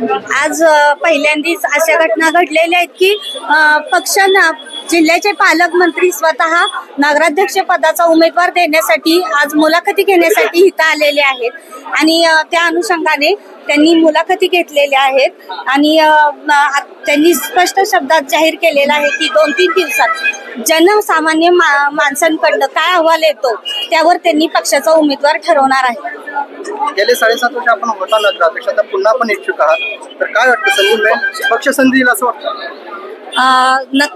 आज पहिल्यांदाच अशा घटना घडलेल्या आहेत की पक्षांना जिल्ह्याचे पालकमंत्री स्वतः नगराध्यक्ष पदाचा उमेदवार देण्यासाठी आज मुलाखती घेण्यासाठी इथं आलेले आहेत आणि त्या अनुषंगाने त्यांनी मुलाखती घेतलेल्या आहेत आणि त्यांनी स्पष्ट शब्दात जाहीर केलेलं आहे की 2-3 दिवसात जनसामान्य माणसांकडनं काय अहवाल येतो त्यावर त्यांनी पक्षाचा उमेदवार ठरवणार आहे. गेले 7.5 वर्ष आपण होता नगराध्यक्ष, आता पुन्हा पण इच्छुक आहात, तर काय वाटतं संधी मिळेल, पक्ष संधी येईल असं वाटतं?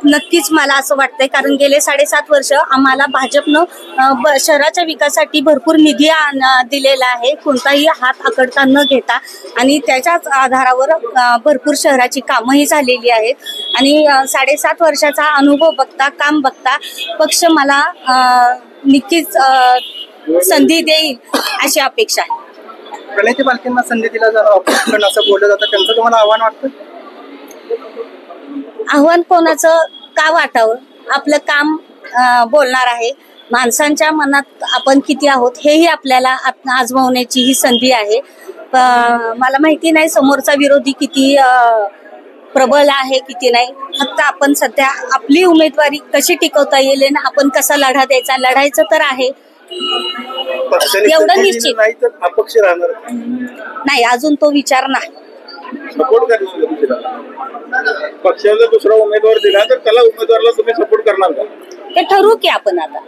नक्कीच मला असं वाटतंय, कारण गेले 7.5 वर्ष आम्हाला भाजपनं शहराच्या विकासासाठी भरपूर निधी दिलेला आहे, कोणताही हात आकडता न घेता, आणि त्याच्याच आधारावर भरपूर शहराची कामंही झालेली आहेत आणि 7.5 वर्षाचा अनुभव बघता, काम बघता पक्ष मला नक्कीच संधी देईल अशी अपेक्षा आहे. प्रणिती बालकेंना संधी दिला जाणार असं बोललं जातं, त्यांचं तुम्हाला आव्हान वाटतं? आव्हान कोणाचं का वाटावं, आपलं काम बोलणार आहे. माणसांच्या मनात आपण किती आहोत हेही आपल्याला आजमावण्याची ही संधी आहे. मला माहिती नाही समोरचा विरोधी किती प्रबळ आहे किती नाही, फक्त आपण सध्या आपली उमेदवारी कशी टिकवता येईल आणि आपण कसा लढा द्यायचा, लढायचं तर आहे एवढं निश्चित नाही तर अपक्ष राहणार नाही, अजून तो विचार नाही. सपोर्ट पक्षाला दुसरा उमेदवार दिला तर त्याला उमेदवाराला तुम्ही सपोर्ट करणार का? ते ठरवू की आपण आता.